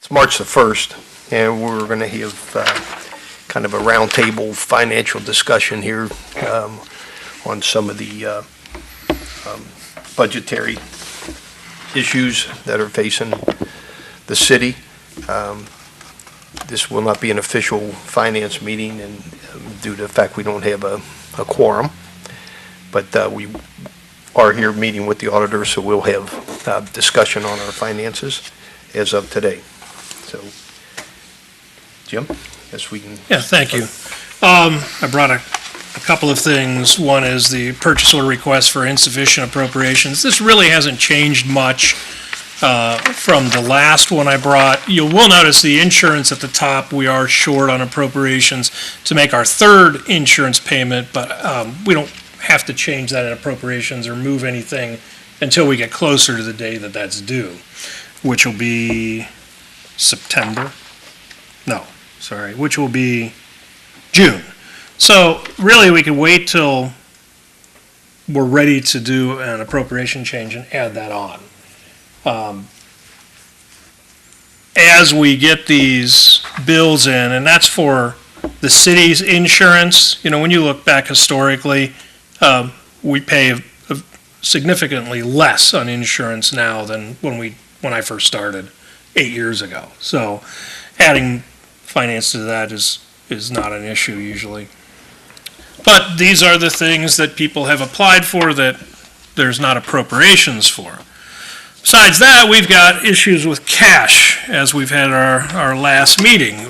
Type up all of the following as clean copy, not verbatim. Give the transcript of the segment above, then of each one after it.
It's March the 1st, and we're going to have kind of a roundtable financial discussion here on some of the budgetary issues that are facing the city. This will not be an official finance meeting, and due to the fact we don't have a quorum, but we are here meeting with the auditor, so we'll have discussion on our finances as of today. So, Jim, yes, we can. Yeah, thank you. I brought a couple of things. One is the purchase order request for insufficient appropriations. This really hasn't changed much from the last one I brought. You will notice the insurance at the top, we are short on appropriations to make our third insurance payment, but we don't have to change that in appropriations or move anything until we get closer to the day that that's due, which will be September. No, sorry, which will be June. So really, we can wait till we're ready to do an appropriation change and add that on. As we get these bills in, and that's for the city's insurance. You know, when you look back historically, we pay significantly less on insurance now than when I first started 8 years ago. So adding finance to that is not an issue usually. But these are the things that people have applied for that there's not appropriations for. Besides that, we've got issues with cash, as we've had our last meeting.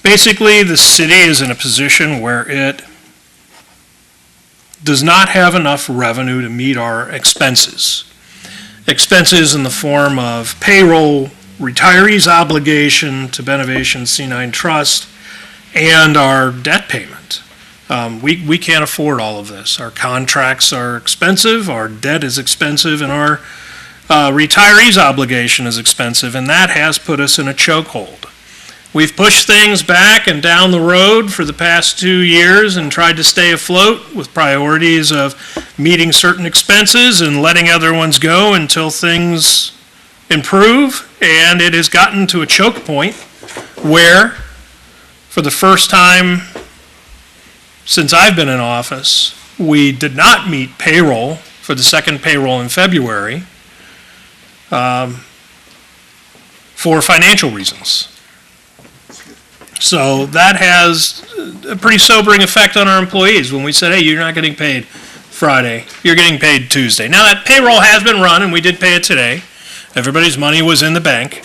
Basically, the city is in a position where it does not have enough revenue to meet our expenses. Expenses in the form of payroll, retirees' obligation to Benovation C9 Trust, and our debt payment. We can't afford all of this. Our contracts are expensive, our debt is expensive, and our retirees' obligation is expensive, and that has put us in a chokehold. We've pushed things back and down the road for the past 2 years and tried to stay afloat with priorities of meeting certain expenses and letting other ones go until things improve, and it has gotten to a choke point where, for the first time since I've been in office, we did not meet payroll for the second payroll in February for financial reasons. So that has a pretty sobering effect on our employees when we said, hey, you're not getting paid Friday, you're getting paid Tuesday. Now that payroll has been run and we did pay it today. Everybody's money was in the bank.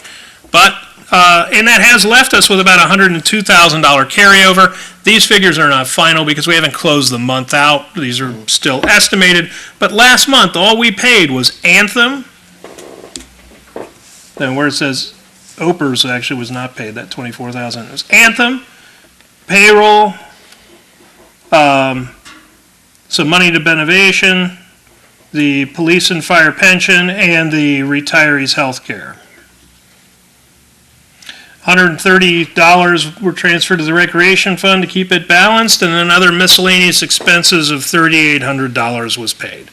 But, and that has left us with about $102,000 carryover. These figures are not final because we haven't closed the month out. These are still estimated. But last month, all we paid was Anthem. Then where it says OPERS actually was not paid, that $24,000. It was Anthem, payroll, some money to Benovation, the police and fire pension, and the retirees' health care. $130 were transferred to the recreation fund to keep it balanced, and then other miscellaneous expenses of $3,800 was paid.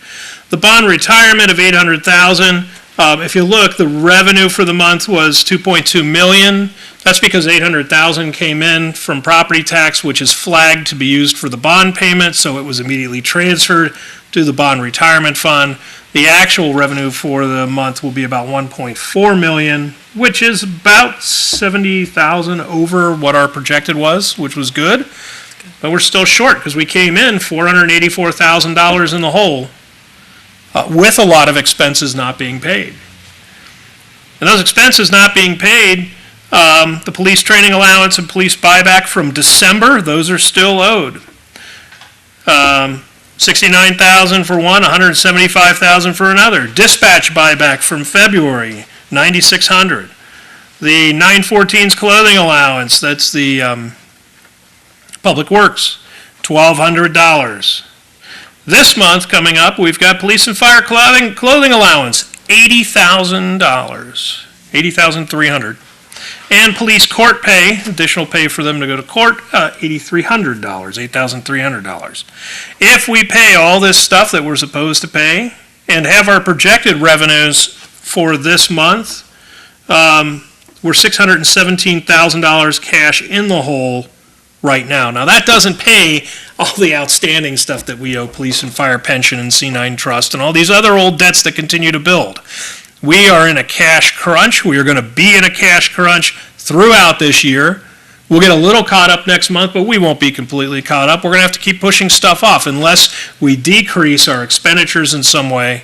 The bond retirement of $800,000. If you look, the revenue for the month was $2.2 million. That's because $800,000 came in from property tax, which is flagged to be used for the bond payment, so it was immediately transferred to the bond retirement fund. The actual revenue for the month will be about $1.4 million, which is about $70,000 over what our projected was, which was good. But we're still short because we came in $484,000 in the hole. With a lot of expenses not being paid. And those expenses not being paid, the police training allowance and police buyback from December, those are still owed. $69,000 for one, $175,000 for another. Dispatch buyback from February, $9,600. The 914's clothing allowance, that's the Public Works, $1,200. This month coming up, we've got police and fire clothing allowance, $80,000, $80,300. And police court pay, additional pay for them to go to court, $8,300, $8,300. If we pay all this stuff that we're supposed to pay and have our projected revenues for this month, we're $617,000 cash in the hole right now. Now, that doesn't pay all the outstanding stuff that we owe police and fire pension and C9 trust and all these other old debts that continue to build. We are in a cash crunch. We are going to be in a cash crunch throughout this year. We'll get a little caught up next month, but we won't be completely caught up. We're going to have to keep pushing stuff off unless we decrease our expenditures in some way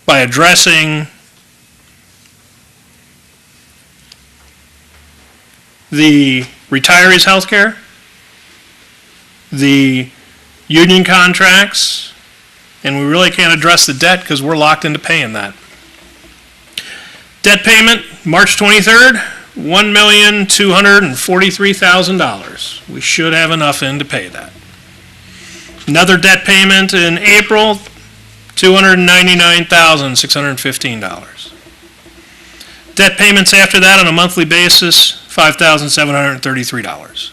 by addressing the retirees' health care, the union contracts, and we really can't address the debt because we're locked into paying that. Debt payment, March 23rd, $1,243,000. We should have enough in to pay that. Another debt payment in April, $299,615. Debt payments after that on a monthly basis, $5,733.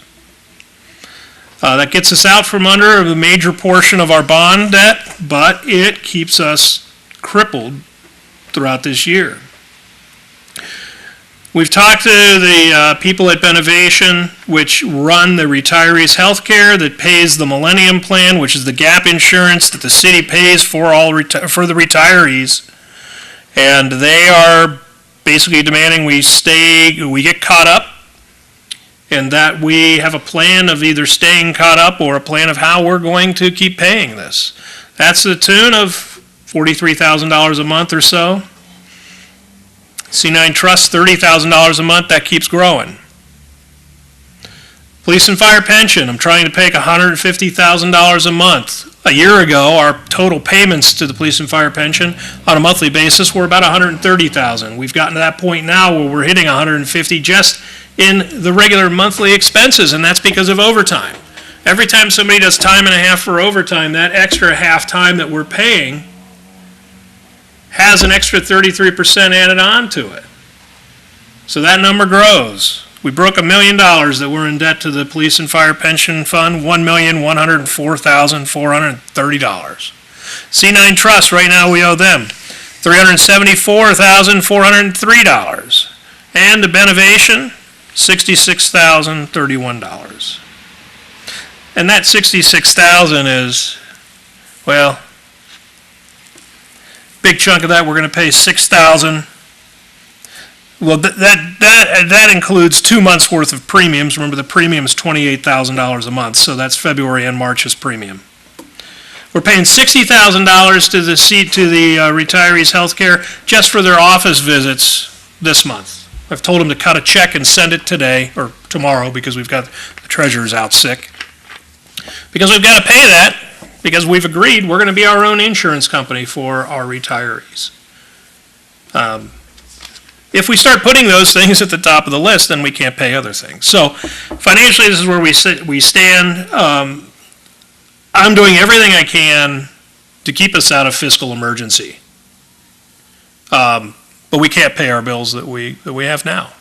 That gets us out from under the major portion of our bond debt, but it keeps us crippled throughout this year. We've talked to the people at Benovation, which run the retirees' health care, that pays the Millennium Plan, which is the gap insurance that the city pays for for the retirees. And they are basically demanding we get caught up, and that we have a plan of either staying caught up or a plan of how we're going to keep paying this. That's the tune of $43,000 a month or so. C9 Trust, $30,000 a month. That keeps growing. Police and fire pension, I'm trying to pay $150,000 a month. A year ago, our total payments to the police and fire pension on a monthly basis were about $130,000. We've gotten to that point now where we're hitting $150,000 just in the regular monthly expenses, and that's because of overtime. Every time somebody does time and a half for overtime, that extra half time that we're paying has an extra 33% added on to it. So that number grows. We broke $1 million that we're in debt to the police and fire pension fund, $1,104,430. C9 Trust, right now we owe them $374,403. And to Benovation, $66,031. And that $66,000 is, well, big chunk of that we're going to pay $6,000. Well, that includes 2 months worth of premiums. Remember, the premium is $28,000 a month, so that's February and March's premium. We're paying $60,000 to the retirees' health care just for their office visits this month. I've told them to cut a check and send it today or tomorrow because we've got the treasurer's out sick. Because we've got to pay that, because we've agreed we're going to be our own insurance company for our retirees. If we start putting those things at the top of the list, then we can't pay other things. So financially, this is where we stand. I'm doing everything I can to keep us out of fiscal emergency. But we can't pay our bills that we have now.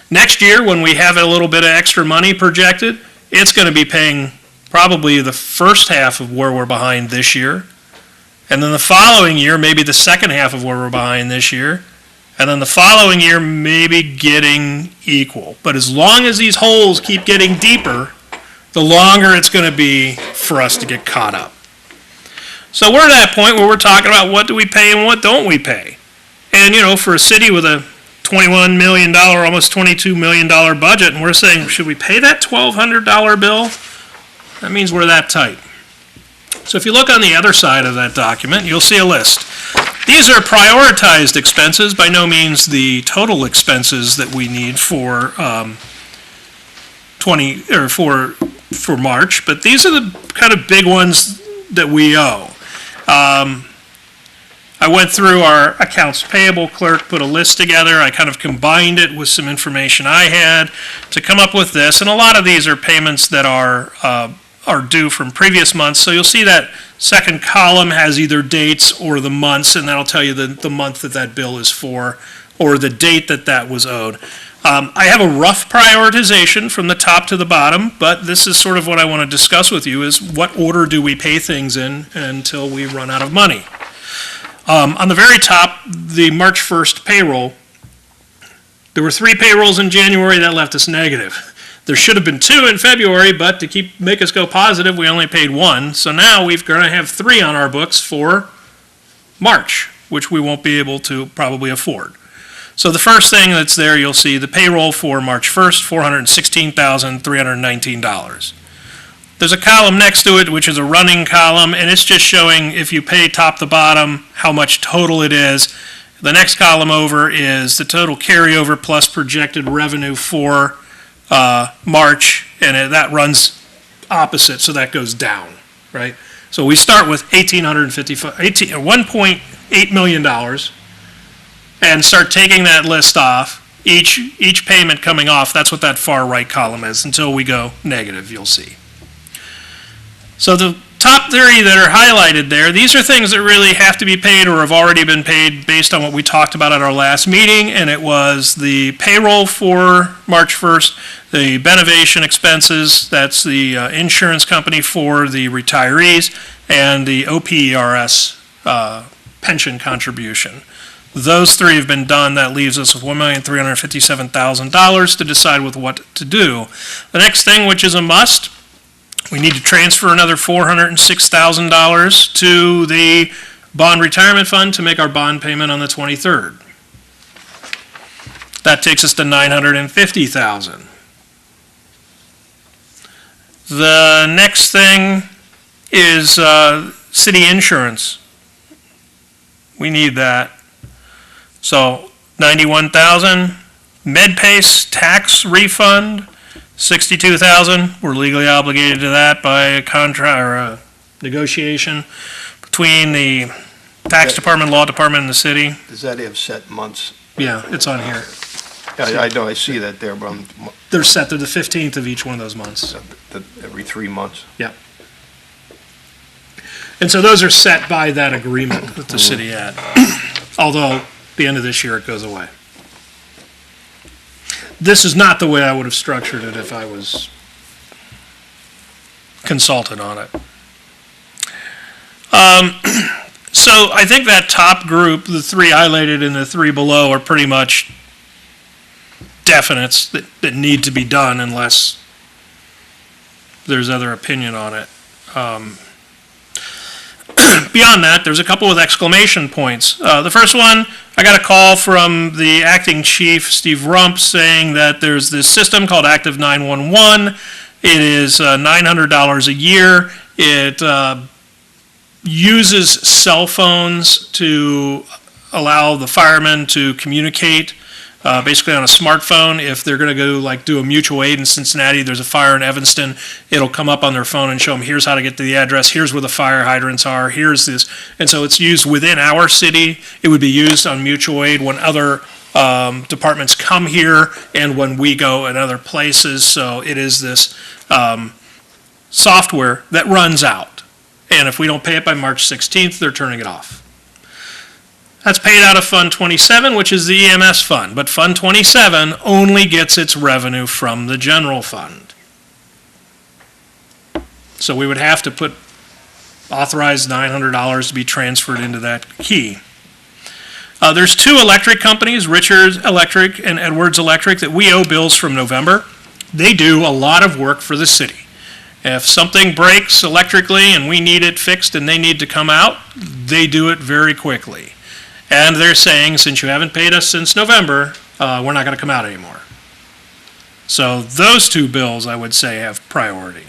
Next year, when we have a little bit of extra money projected, it's going to be paying probably the first half of where we're behind this year. And then the following year, maybe the second half of where we're behind this year. And then the following year, maybe getting equal. But as long as these holes keep getting deeper, the longer it's going to be for us to get caught up. So we're at that point where we're talking about what do we pay and what don't we pay. And, for a city with a $21 million, almost $22 million budget, and we're saying, should we pay that $1,200 bill? That means we're that tight. So if you look on the other side of that document, you'll see a list. These are prioritized expenses, by no means the total expenses that we need for for March, but these are the kind of big ones that we owe. I went through our accounts payable clerk, put a list together. I kind of combined it with some information I had to come up with this, and a lot of these are payments that are due from previous months. So you'll see that second column has either dates or the months, and that'll tell you the month that bill is for, or the date that was owed. I have a rough prioritization from the top to the bottom, but this is sort of what I want to discuss with you, is what order do we pay things in until we run out of money. On the very top, the March 1st payroll, There were 3 payrolls in January that left us negative. There should have been 2 in February, but to make us go positive, we only paid 1. So now we're going to have 3 on our books for March, which we won't be able to probably afford. So the first thing that's there, you'll see the payroll for March 1st, $416,319. There's a column next to it, which is a running column, and it's just showing if you pay top to bottom, how much total it is. The next column over is the total carryover plus projected revenue for March, and that runs opposite, so that goes down, right? So we start with $1.8 million and start taking that list off. Each payment coming off, that's what that far right column is, until we go negative, you'll see. So the top 30 that are highlighted there, these are things that really have to be paid or have already been paid based on what we talked about at our last meeting, and it was the payroll for March 1st, the Benovation expenses, that's the insurance company for the retirees, and the OPERS pension contribution. Those 3 have been done. That leaves us with $1,357,000 to decide with what to do. The next thing, which is a must, we need to transfer another $406,000 to the bond retirement fund to make our bond payment on the 23rd. That takes us to $950,000. The next thing is city insurance. We need that. So $91,000. MedPace tax refund, $62,000. We're legally obligated to that by a contract or a negotiation between the tax department, law department, and the city. Does that have set months? Yeah, it's on here. I know, I see that there, but They're set to the 15th of each one of those months. every 3 months. Yeah. And so those are set by that agreement that the city had. Although, the end of this year, it goes away. This is not the way I would have structured it if I was consulted on it. So I think that top group, the 3 highlighted and the 3 below, are pretty much definites that need to be done unless there's other opinion on it. Beyond that, there's a couple of exclamation points. The first one, I got a call from the acting chief, Steve Rump, saying that there's this system called Active 911. It is $900 a year. It uses cell phones to allow the firemen to communicate basically on a smartphone. If they're going to go do a mutual aid in Cincinnati, there's a fire in Evanston, it'll come up on their phone and show them, here's how to get to the address, here's where the fire hydrants are, here's this. And so it's used within our city. It would be used on mutual aid when other departments come here and when we go in other places. So it is this software that runs out. And if we don't pay it by March 16th, they're turning it off. That's paid out of Fund 27, which is the EMS fund. But Fund 27 only gets its revenue from the general fund. So we would have to authorize $900 to be transferred into that key. There's 2 electric companies, Richards Electric and Edwards Electric, that we owe bills from November. They do a lot of work for the city. If something breaks electrically and we need it fixed and they need to come out, they do it very quickly. And they're saying, since you haven't paid us since November, we're not going to come out anymore. So those 2 bills, I would say, have priority.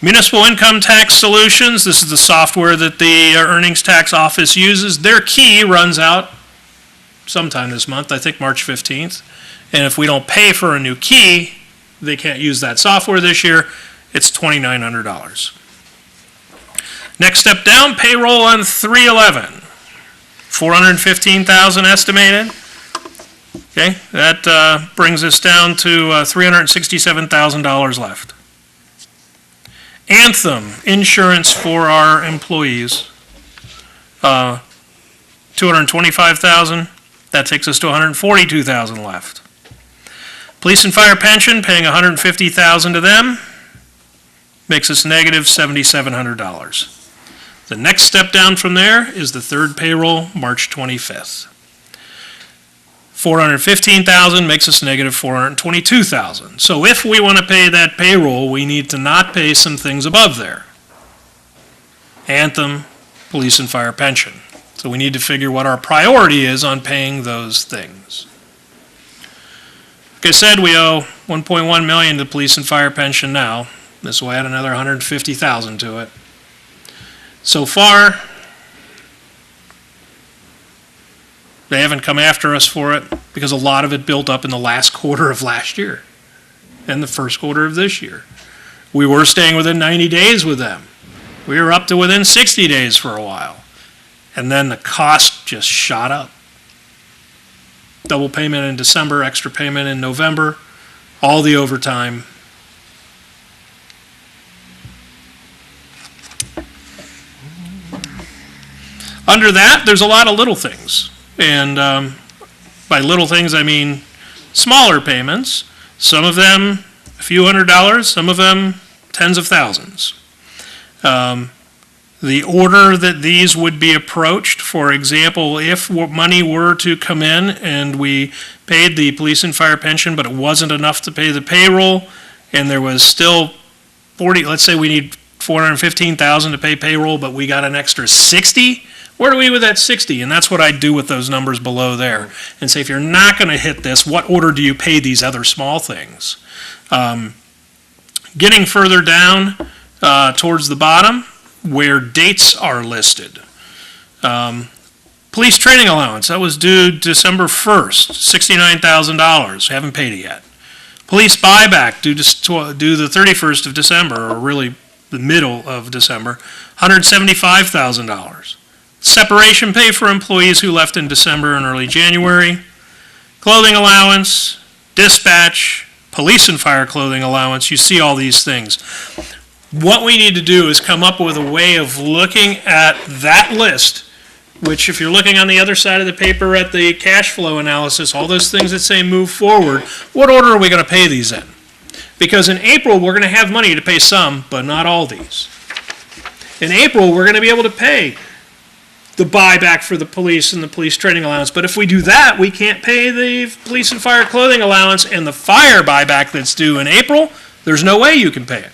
Municipal Income Tax Solutions, this is the software that the Earnings Tax Office uses. Their key runs out sometime this month, I think March 15th. And if we don't pay for a new key, they can't use that software this year. It's $2,900. Next step down, payroll on 3/11. $415,000 estimated. Okay, that brings us down to $367,000 left. Anthem insurance for our employees, $225,000. That takes us to $142,000 left. Police and fire pension, paying $150,000 to them, makes us negative $7,700. The next step down from there is the 3rd payroll, March 25th. $415,000 makes us negative $422,000. So if we want to pay that payroll, we need to not pay some things above there. Anthem, police and fire pension. So we need to figure what our priority is on paying those things. Like I said, we owe $1.1 million to police and fire pension now. This will add another $150,000 to it. So far, they haven't come after us for it because a lot of it built up in the last quarter of last year and the first quarter of this year. We were staying within 90 days with them. We were up to within 60 days for a while. And then the cost just shot up. Double payment in December, extra payment in November, all the overtime. Under that, there's a lot of little things. And by little things, I mean smaller payments. Some of them a few $100s, some of them tens of thousands. The order that these would be approached, for example, if money were to come in and we paid the police and fire pension, but it wasn't enough to pay the payroll, and there was still let's say we need $415,000 to pay payroll, but we got an extra 60, where are we with that 60? And that's what I do with those numbers below there. And say, if you're not going to hit this, what order do you pay these other small things? Getting further down towards the bottom, where dates are listed. Police training allowance, that was due December 1st, $69,000. Haven't paid it yet. Police buyback due the 31st of December, or really the middle of December, $175,000. Separation pay for employees who left in December and early January. Clothing allowance, dispatch, police and fire clothing allowance. You see all these things. What we need to do is come up with a way of looking at that list, which if you're looking on the other side of the paper at the cash flow analysis, all those things that say move forward, what order are we going to pay these in? Because in April, we're going to have money to pay some, but not all these. In April, we're going to be able to pay the buyback for the police and the police training allowance. But if we do that, we can't pay the police and fire clothing allowance and the fire buyback that's due in April. There's no way you can pay it.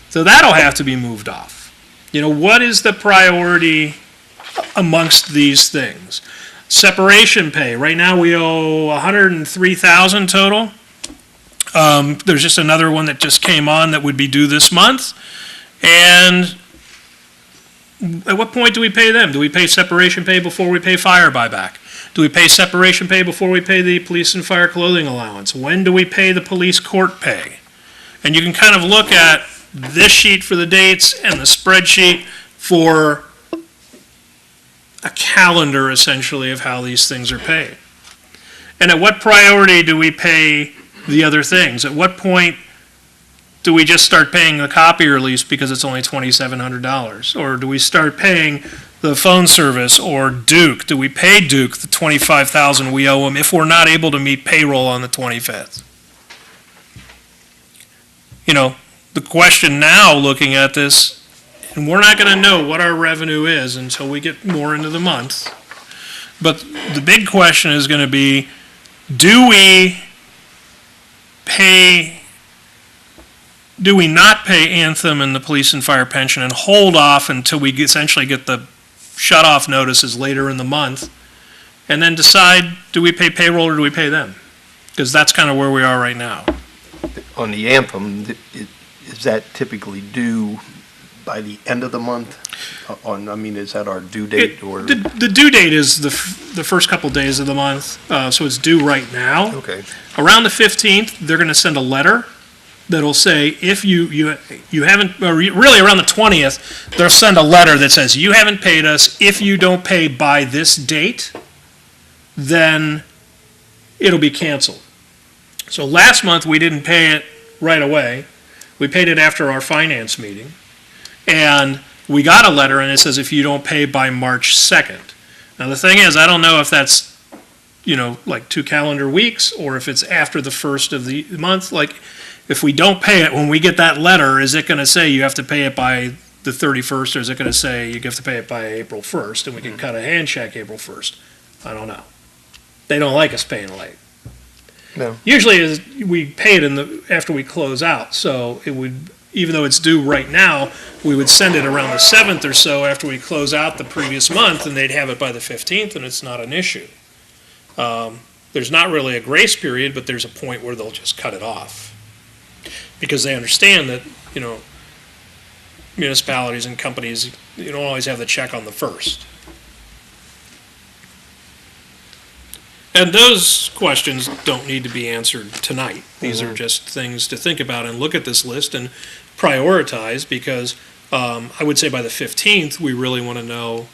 So that'll have to be moved off. You know, what is the priority amongst these things? Separation pay. Right now we owe $103,000 total. There's just another one that just came on that would be due this month. And at what point do we pay them? Do we pay separation pay before we pay fire buyback? Do we pay separation pay before we pay the police and fire clothing allowance? When do we pay the police court pay? And you can kind of look at this sheet for the dates and the spreadsheet for a calendar, essentially, of how these things are paid. And at what priority do we pay the other things? At what point do we just start paying the copier lease because it's only $2,700? Or do we start paying the phone service or Duke? Do we pay Duke the $25,000 we owe them if we're not able to meet payroll on the 25th? You know, the question now, looking at this, and we're not going to know what our revenue is until we get more into the month, but the big question is going to be, do we not pay Anthem and the police and fire pension and hold off until we essentially get the shut-off notices later in the month, and then decide, do we pay payroll or do we pay them? Because that's kind of where we are right now. On the Anthem, is that typically due by the end of the month? Is that our due date? The due date is the first couple days of the month, so it's due right now. Okay. Around the 15th, they're going to send a letter that'll say, if you haven't, or really around the 20th, they'll send a letter that says, you haven't paid us. If you don't pay by this date, then it'll be canceled. So last month, we didn't pay it right away. We paid it after our finance meeting. And we got a letter, and it says, if you don't pay by March 2nd. Now, the thing is, I don't know if that's, like 2 calendar weeks, or if it's after the first of the month. Like, if we don't pay it, when we get that letter, is it going to say you have to pay it by the 31st, or is it going to say you have to pay it by April 1st, and we can cut a hand check April 1st? I don't know. They don't like us paying late. No. Usually we pay it after we close out, so it would, even though it's due right now, we would send it around the 7th or so after we close out the previous month, and they'd have it by the 15th, and it's not an issue. There's not really a grace period, but there's a point where they'll just cut it off. Because they understand that, municipalities and companies, you don't always have the check on the 1st. And those questions don't need to be answered tonight. These are just things to think about and look at this list and prioritize, because I would say by the 15th, we really want to know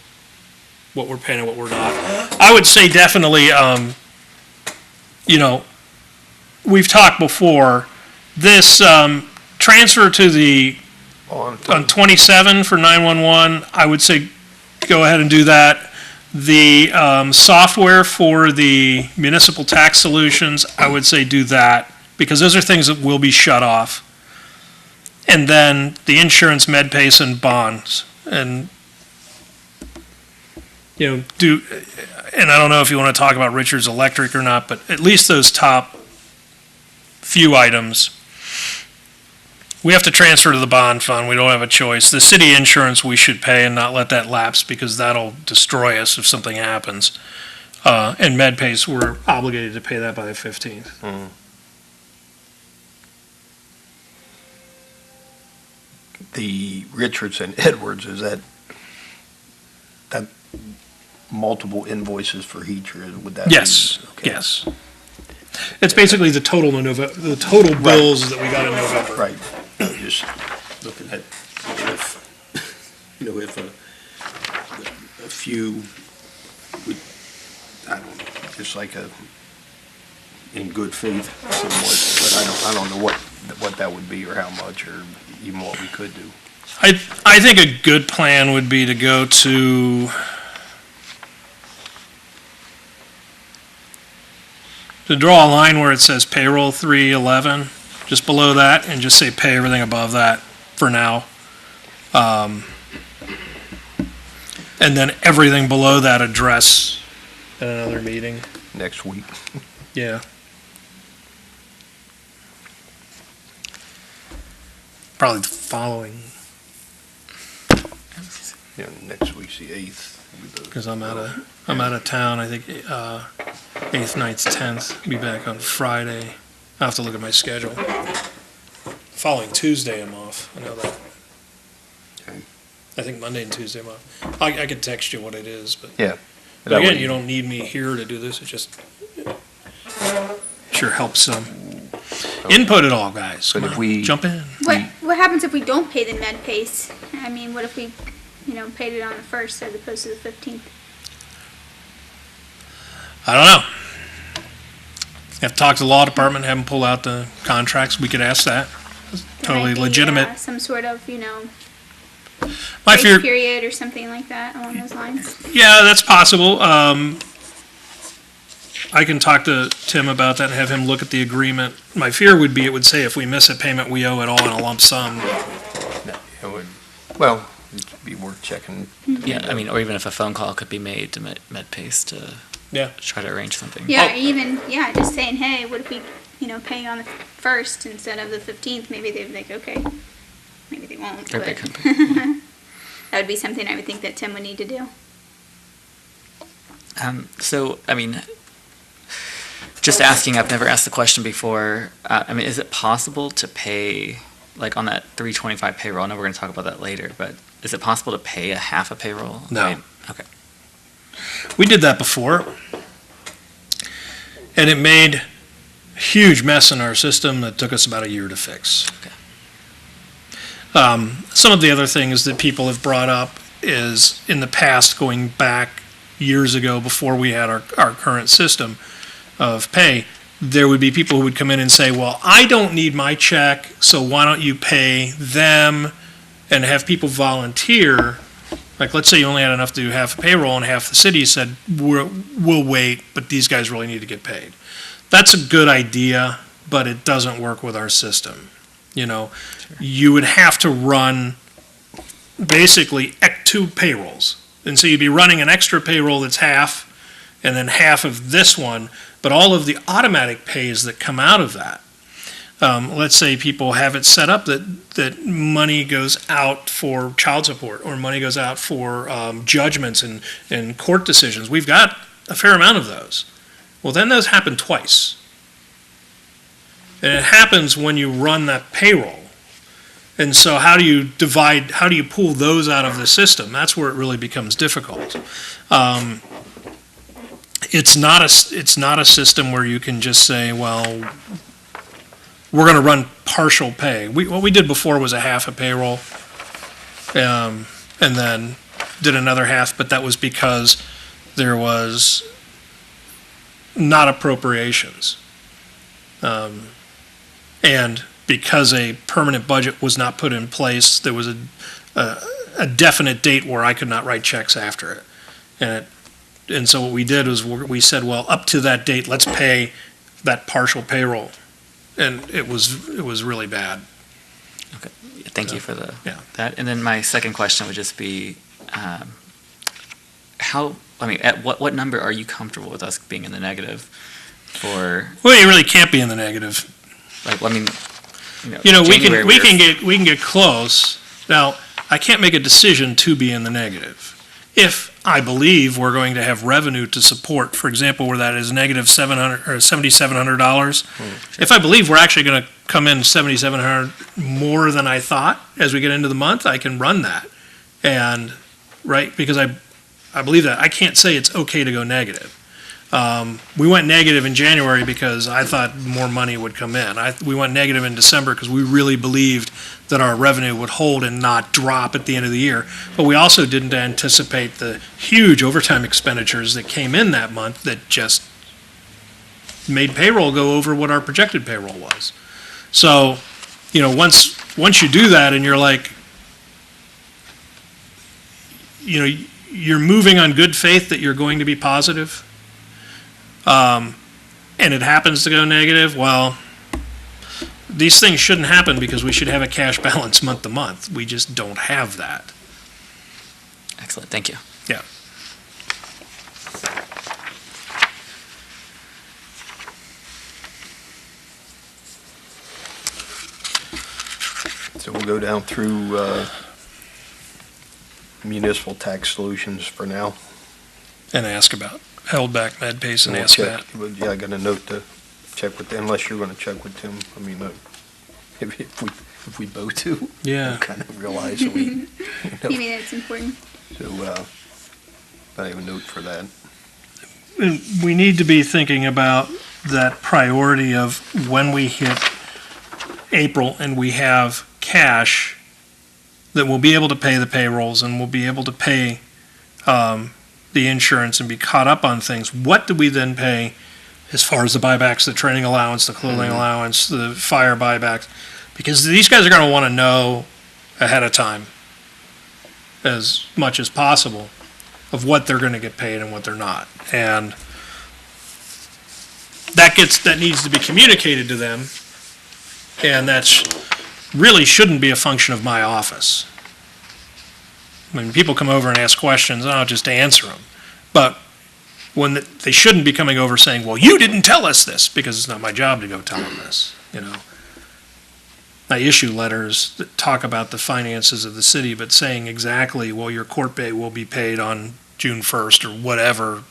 what we're paying and what we're not. I would say definitely, we've talked before, this transfer to the, on 27 for 911, I would say go ahead and do that. The software for the municipal tax solutions, I would say do that, because those are things that will be shut off. And then the insurance, MedPace, and bonds. And, and I don't know if you want to talk about Richards Electric or not, but at least those top few items, we have to transfer to the bond fund. We don't have a choice. The city insurance we should pay and not let that lapse, because that'll destroy us if something happens. And MedPace, we're obligated to pay that by the 15th. Mm. The Richards and Edwards, is that multiple invoices for each, or would that be? Yes, Okay. yes. It's basically the total the total bills that we got in November. Right. I'm just looking at if a few would, I don't know, just like in good faith somewhat, but I don't know what that would be or how much or even what we could do. I think a good plan would be to go to draw a line where it says payroll 311, just below that, and just say pay everything above that for now. And then everything below that address at another meeting. Next week. Yeah. Probably the following, Yeah, next week's the 8th. because I'm out of town. I think 8th, 9th, 10th. Be back on Friday. I'll have to look at my schedule. Following Tuesday, I'm off. I know that. Okay. I think Monday and Tuesday I'm off. I could text you what it is, but Yeah. but again, you don't need me here to do this. It just sure helps some. Input it all, guys. But Come if on, we- jump in. What happens if we don't pay the med pace? I mean, what if we, paid it on the 1st as opposed to the 15th? I don't know. You have to talk to the law department, have them pull out the contracts. We could ask that. Totally Might be, legitimate. some sort of, My grace fear, period or something like that along those lines. yeah, that's possible. I can talk to Tim about that and have him look at the agreement. My fear would be it would say if we miss a payment, we owe it all in a lump sum. It would, well, it'd be worth checking. Yeah, I mean, or even if a phone call could be made to MedPace to Yeah. try to arrange something. Yeah, just saying, hey, what if we, pay on the 1st instead of the 15th? Maybe they'd be like, okay. Maybe they won't, They're a but big company. that would be something I would think that Tim would need to do. So, I mean, just asking, I've never asked the question before. I mean, is it possible to pay, like on that 325 payroll? I know we're going to talk about that later, but is it possible to pay a half a payroll? No. Right? Okay. We did that before. And it made a huge mess in our system that took us about a year to fix. Okay. Some of the other things that people have brought up is in the past, going back years ago before we had our current system of pay, there would be people who would come in and say, well, I don't need my check, so why don't you pay them, and have people volunteer. Like, let's say you only had enough to do half a payroll and half the city said, we'll wait, but these guys really need to get paid. That's a good idea, but it doesn't work with our system. You would have to run basically two payrolls. And so you'd be running an extra payroll that's half, and then half of this one, but all of the automatic pays that come out of that. Let's say people have it set up that money goes out for child support, or money goes out for judgments and court decisions. We've got a fair amount of those. Well, then those happen twice. And it happens when you run that payroll. And so how do you pull those out of the system? That's where it really becomes difficult. It's not a system where you can just say, well, we're going to run partial pay. What we did before was a half a payroll, and then did another half, but that was because there was not appropriations. And because a permanent budget was not put in place, there was a definite date where I could not write checks after it. And so what we did was we said, well, up to that date, let's pay that partial payroll. And it was really bad. Okay, thank you for Yeah. that. And then my second question would just be, at what number are you comfortable with us being in the negative for, Well, you really can't be in the negative. like, I mean, We January can get close. Now, I can't make a decision to be in the negative. If I believe we're going to have revenue to support, for example, where that is negative $700 or $7,700. If I believe we're actually going to come in $7,700 more than I thought as we get into the month, I can run that. And right, because I believe that. I can't say it's okay to go negative. We went negative in January because I thought more money would come in. We went negative in December because we really believed that our revenue would hold and not drop at the end of the year. But we also didn't anticipate the huge overtime expenditures that came in that month that just made payroll go over what our projected payroll was. So, once you do that and you're like, you're moving on good faith that you're going to be positive, and it happens to go negative, well, these things shouldn't happen because we should have a cash balance month to month. We just don't have that. excellent, thank you. Yeah. So we'll go down through municipal tax solutions for now. And ask about held back med pace and We'll ask check- that. well, yeah, I got a note to check with, unless you're gonna check with Tim. I mean, if we both do, Yeah. we'll kind of realize that we, You mean it's important? so, I have a note for that. We need to be thinking about that priority of when we hit April and we have cash that we'll be able to pay the payrolls and we'll be able to pay the insurance and be caught up on things. What do we then pay as far as the buybacks, the training allowance, the clothing allowance, the fire buybacks? Because these guys are going to want to know ahead of time as much as possible of what they're going to get paid and what they're not. And that needs to be communicated to them, and that's really shouldn't be a function of my office. When people come over and ask questions, I'll just answer them. But they shouldn't be coming over saying, well, you didn't tell us this, because it's not my job to go tell them this, I issue letters that talk about the finances of the city, but saying exactly, well, your court pay will be paid on June 1st or whatever,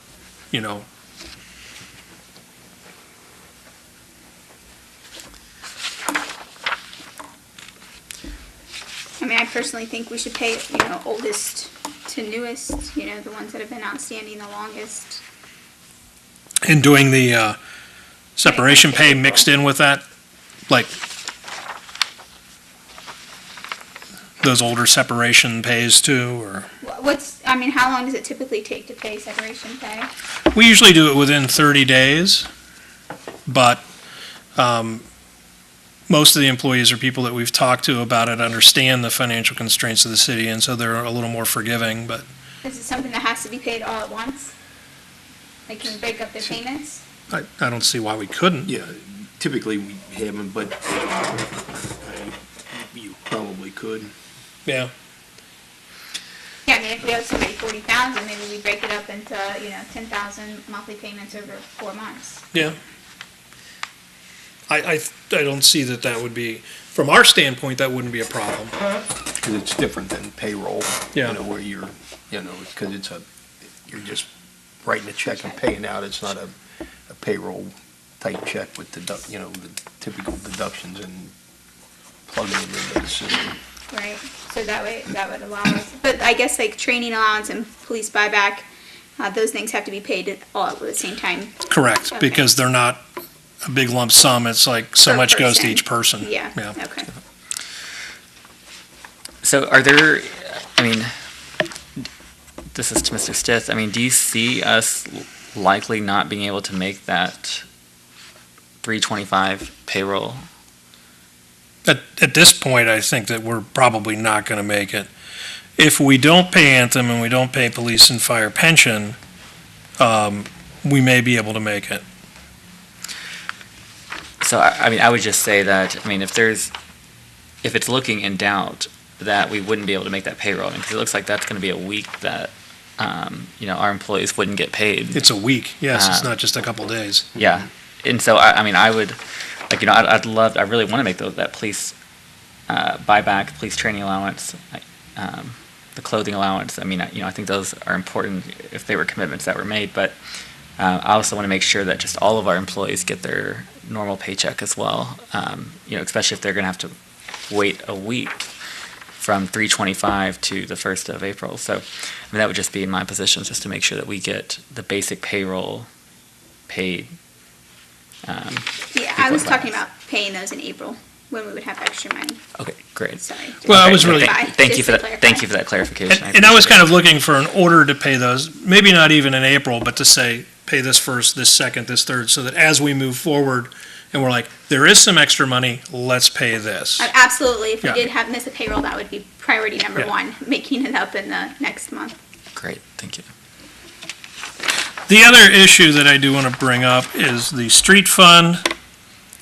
I mean, I personally think we should pay, oldest to newest, the ones that have been outstanding the longest. And doing the separation pay mixed in with that, like those older separation pays too, or? How long does it typically take to pay separation pay? We usually do it within 30 days, but most of the employees are people that we've talked to about it, understand the financial constraints of the city, and so they're a little more forgiving, but Is it something that has to be paid all at once? Like, can we break up their payments? I don't see why we couldn't. Yeah, typically we haven't, but you probably could. Yeah. Yeah, I mean, if we owe somebody 40,000, maybe we break it up into, 10,000 monthly payments over 4 months. Yeah. I don't see that would be, from our standpoint, that wouldn't be a problem. Because it's different than payroll. Yeah. Where you're, because you're just writing a check and paying out. It's not a payroll type check with the typical deductions and plugging them into the system. Right, so that would allow us, but I guess like training allowance and police buyback, those things have to be paid all at the same time. Correct, Okay. because they're not a big lump sum. It's like so Per much goes to person. each person. Yeah, Yeah. okay. So are there, I mean, this is to Mr. Stith, I mean, do you see us likely not being able to make that 325 payroll? At this point, I think that we're probably not going to make it. If we don't pay Anthem and we don't pay police and fire pension, we may be able to make it. So, I mean, I would just say that, I mean, if it's looking in doubt that we wouldn't be able to make that payroll, because it looks like that's going to be a week that, our employees wouldn't get paid. It's a week, yes, it's not just a couple days. Yeah, and so, I mean, I would, like, I really want to make that police buyback, police training allowance, the clothing allowance. I mean, I think those are important if they were commitments that were made, but I also want to make sure that just all of our employees get their normal paycheck as well, especially if they're going to have to wait a week from 3/25 to the 1st of April. So, I mean, that would just be in my position, just to make sure that we get the basic payroll paid. Yeah, I was talking about paying those in April, when we would have extra money, Okay, great. sorry. Well, I Okay, was really- Thank you Just for to that, clarify. thank you for that clarification. And I was kind of looking for an order to pay those, maybe not even in April, but to say, pay this first, this second, this third, so that as we move forward, and we're like, there is some extra money, let's pay this. Absolutely, if we Yeah. did miss a payroll, that would be priority number Yeah. one, making it up in the next month. Great, thank you. The other issue that I do want to bring up is the street fund.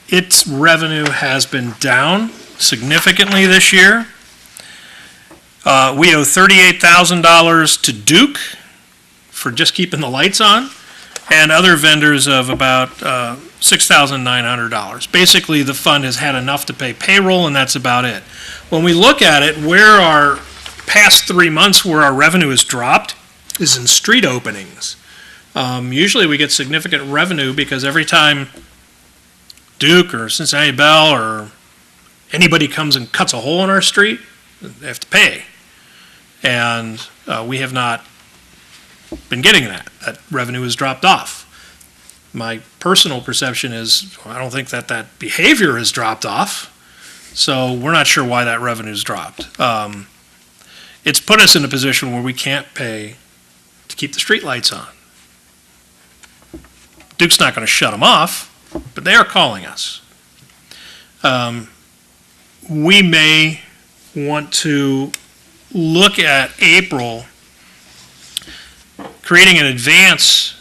Its revenue has been down significantly this year. We owe $38,000 to Duke for just keeping the lights on, and other vendors of about $6,900. Basically, the fund has had enough to pay payroll, and that's about it. When we look at it, where our past 3 months where our revenue has dropped is in street openings. Usually we get significant revenue because every time Duke or Cincinnati Bell or anybody comes and cuts a hole in our street, they have to pay. And we have not been getting that. That revenue has dropped off. My personal perception is, I don't think that behavior has dropped off, so we're not sure why that revenue's dropped. It's put us in a position where we can't pay to keep the street lights on. Duke's not going to shut them off, but they are calling us. We may want to look at April, creating an advance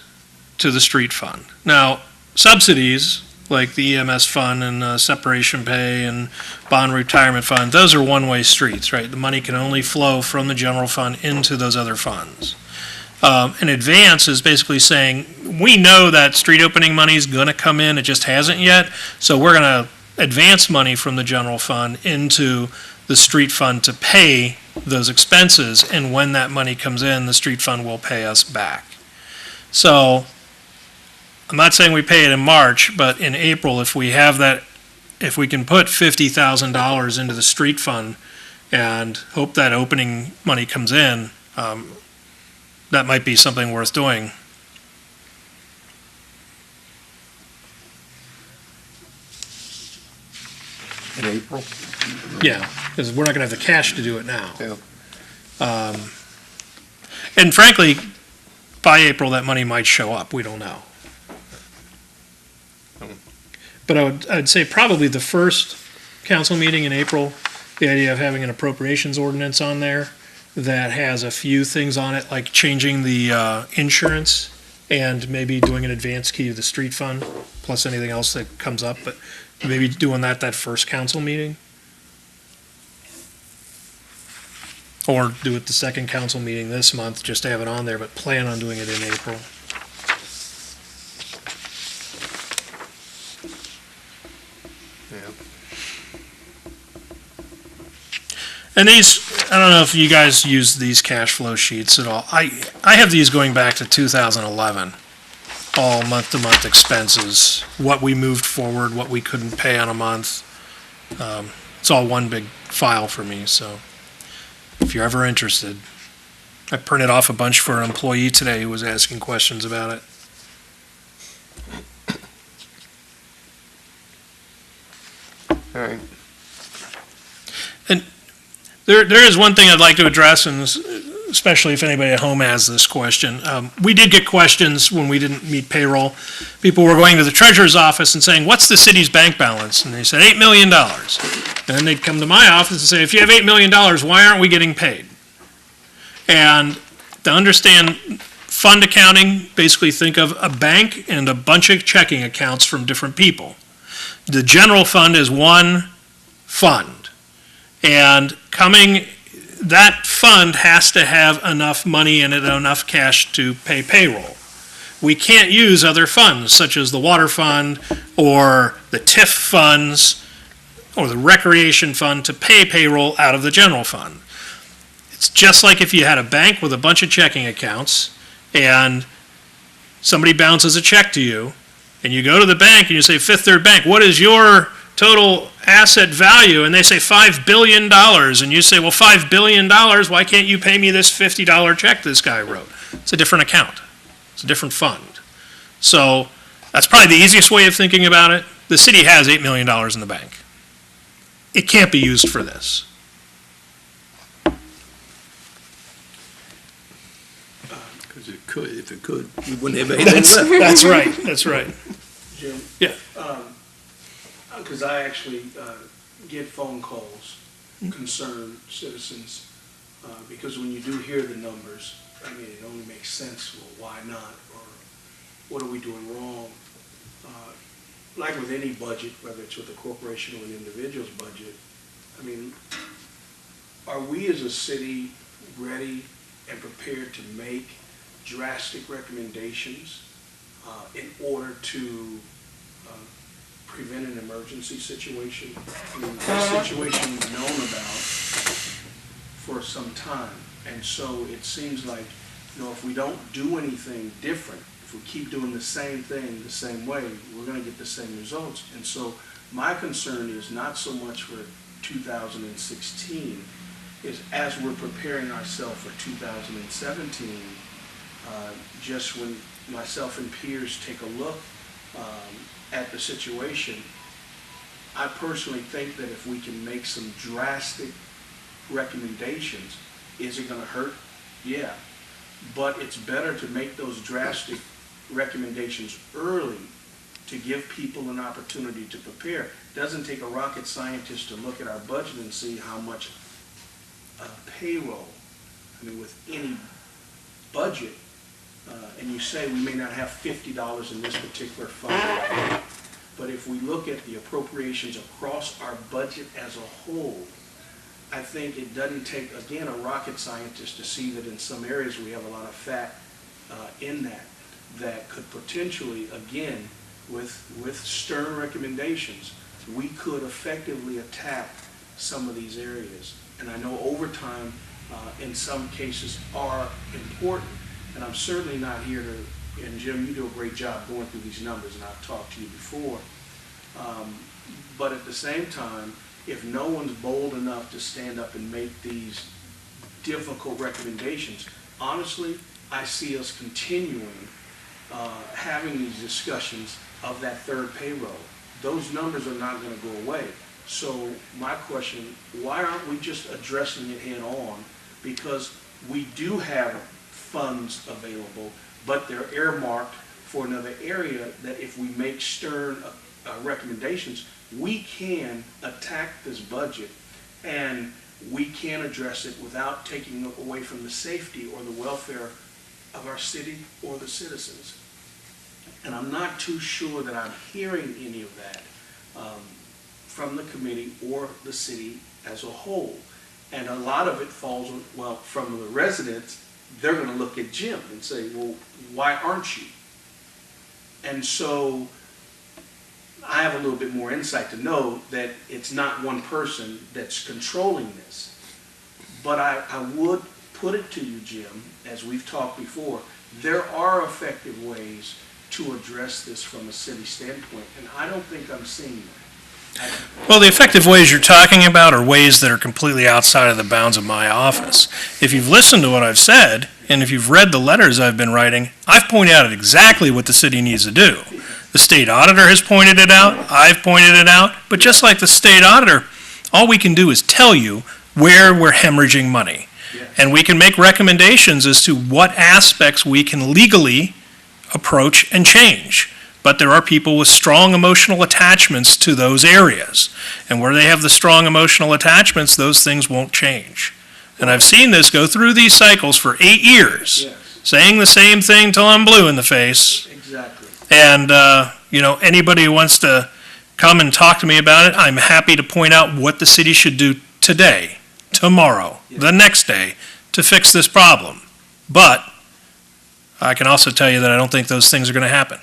to the street fund. Now, subsidies, like the EMS fund and separation pay and bond retirement fund, those are one-way streets, right? The money can only flow from the general fund into those other funds. An advance is basically saying, we know that street opening money is going to come in, it just hasn't yet, so we're going to advance money from the general fund into the street fund to pay those expenses, and when that money comes in, the street fund will pay us back. So, I'm not saying we pay it in March, but in April, if we have that, if we can put $50,000 into the street fund and hope that opening money comes in, that might be something worth doing. In April? Yeah, because we're not going to have the cash to do it now. Yeah. And frankly, by April, that money might show up. We don't know. But I'd say probably the first council meeting in April, the idea of having an appropriations ordinance on there that has a few things on it, like changing the insurance and maybe doing an advance key to the street fund, plus anything else that comes up, but maybe doing that first council meeting. Or do it the second council meeting this month, just to have it on there, but plan on doing it in April. Yeah. And these, I don't know if you guys use these cash flow sheets at all. I have these going back to 2011. All month-to-month expenses, what we moved forward, what we couldn't pay on a month. It's all one big file for me, so if you're ever interested. I printed off a bunch for an employee today who was asking questions about it. All right. There is one thing I'd like to address, and especially if anybody at home has this question. We did get questions when we didn't meet payroll. People were going to the treasurer's office and saying, what's the city's bank balance? And they said, $8 million. And then they'd come to my office and say, if you have $8 million, why aren't we getting paid? And to understand fund accounting, basically think of a bank and a bunch of checking accounts from different people. The general fund is one fund. And that fund has to have enough money in it, enough cash to pay payroll. We can't use other funds, such as the water fund, or the TIF funds, or the recreation fund, to pay payroll out of the general fund. It's just like if you had a bank with a bunch of checking accounts, and somebody bounces a check to you, and you go to the bank and you say, Fifth Third Bank, what is your total asset value? And they say $5 billion. And you say, well, $5 billion, why can't you pay me this $50 check this guy wrote? It's a different account. It's a different fund. So that's probably the easiest way of thinking about it. The city has $8 million in the bank. It can't be used for this. Because it could, if it could, we wouldn't have anything That's, left. that's right, that's right. Jim? Yeah. Because I actually get phone calls, concerned citizens, because when you do hear the numbers, I mean, it only makes sense, well, why not? Or what are we doing wrong? Like with any budget, whether it's with a corporation or an individual's budget, I mean, are we as a city ready and prepared to make drastic recommendations in order to prevent an emergency situation? I mean, this situation we've known about for some time. And so it seems like, if we don't do anything different, if we keep doing the same thing the same way, we're going to get the same results. And so my concern is not so much for 2016, is as we're preparing ourselves for 2017, just when myself and peers take a look at the situation, I personally think that if we can make some drastic recommendations, is it going to hurt? Yeah. But it's better to make those drastic recommendations early to give people an opportunity to prepare. It doesn't take a rocket scientist to look at our budget and see how much payroll, I mean, with any budget, and you say we may not have $50 in this particular fund, but if we look at the appropriations across our budget as a whole, I think it doesn't take, again, a rocket scientist to see that in some areas we have a lot of fat in that could potentially, again, with stern recommendations, we could effectively attack some of these areas. And I know overtime in some cases are important, and I'm certainly not here to, and Jim, you do a great job going through these numbers, and I've talked to you before, but at the same time, if no one's bold enough to stand up and make these difficult recommendations, honestly, I see us continuing having these discussions of that third payroll. Those numbers are not going to go away. So my question, why aren't we just addressing it head on? Because we do have funds available, but they're earmarked for another area that if we make stern recommendations, we can attack this budget and we can address it without taking away from the safety or the welfare of our city or the citizens. And I'm not too sure that I'm hearing any of that from the committee or the city as a whole. And a lot of it falls, well, from the residents, they're gonna look at Jim and say, well, why aren't you? And so I have a little bit more insight to know that it's not one person that's controlling this. But I would put it to you, Jim, as we've talked before, there are effective ways to address this from a city standpoint, and I don't think I'm seeing that. Well, the effective ways you're talking about are ways that are completely outside of the bounds of my office. If you've listened to what I've said, and if you've read the letters I've been writing, I've pointed out exactly what the city needs to do. The state auditor has pointed it out, I've pointed it out, but just like the state auditor, all we can do is tell you where we're hemorrhaging money. And we can make recommendations as to what aspects we can legally approach and change. But there are people with strong emotional attachments to those areas. And where they have the strong emotional attachments, those things won't change. And I've seen this go through these cycles for 8 years, Yes, saying the same thing till I'm blue in the face. exactly. And, anybody who wants to come and talk to me about it, I'm happy to point out what the city should do today, tomorrow, the next day, to fix this problem. But I can also tell you that I don't think those things are going to happen.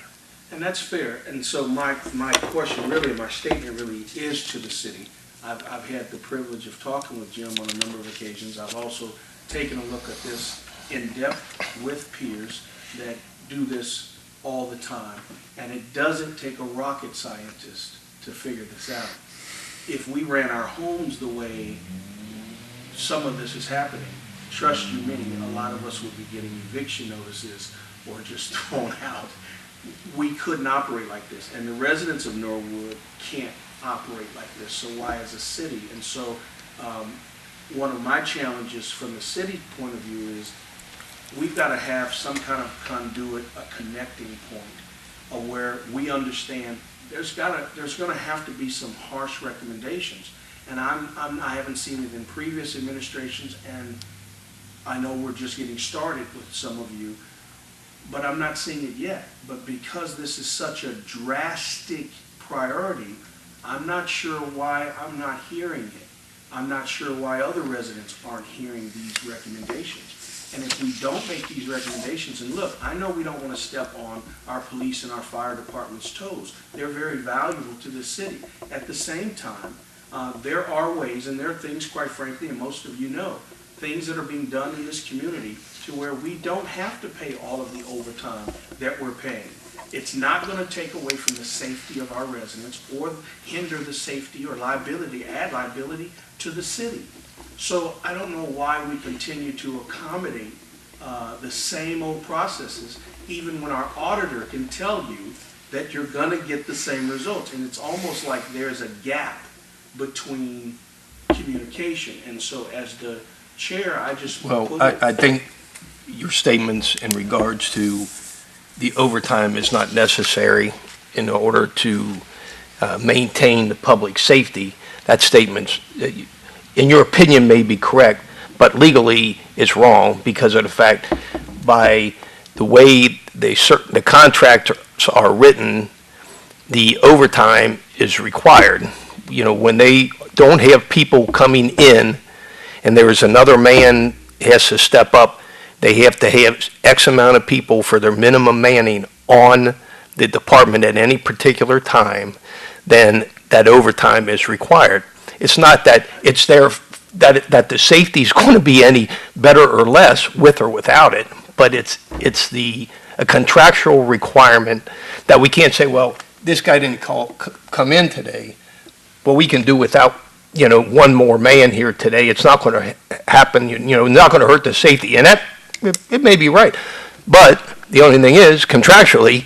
And that's fair. And so my question really, my statement really is to the city. I've had the privilege of talking with Jim on a number of occasions. I've also taken a look at this in depth with peers that do this all the time. And it doesn't take a rocket scientist to figure this out. If we ran our homes the way some of this is happening, trust you me, a lot of us would be getting eviction notices or just thrown out. We couldn't operate like this, and the residents of Norwood can't operate like this, so why as a city? And so one of my challenges from the city point of view is we've got to have some kind of conduit, a connecting point where we understand there's going to have to be some harsh recommendations. And I haven't seen it in previous administrations, and I know we're just getting started with some of you, but I'm not seeing it yet. But because this is such a drastic priority, I'm not sure why I'm not hearing it. I'm not sure why other residents aren't hearing these recommendations. And if we don't make these recommendations, and look, I know we don't want to step on our police and our fire department's toes. They're very valuable to the city. At the same time, there are ways, and there are things, quite frankly, and most of you know, things that are being done in this community to where we don't have to pay all of the overtime that we're paying. It's not going to take away from the safety of our residents or hinder the safety or liability, add liability to the city. So I don't know why we continue to accommodate the same old processes, even when our auditor can tell you that you're going to get the same results. And it's almost like there's a gap between communication. And so as the chair, I just Well, I think your statements in regards to the overtime is not necessary in order to maintain the public safety, that statement's, in your opinion, may be correct, but legally it's wrong because of the fact by the way the contracts are written, the overtime is required. You know, when they don't have people coming in and there is another man has to step up, they have to have X amount of people for their minimum manning on the department at any particular time, then that overtime is required. It's not that it's there that the safety is going to be any better or less with or without it, but it's a contractual requirement that we can't say, well, this guy didn't come in today, but we can do without, one more man here today. It's not going to happen, not going to hurt the safety. And that, it may be right. But the only thing is, contractually,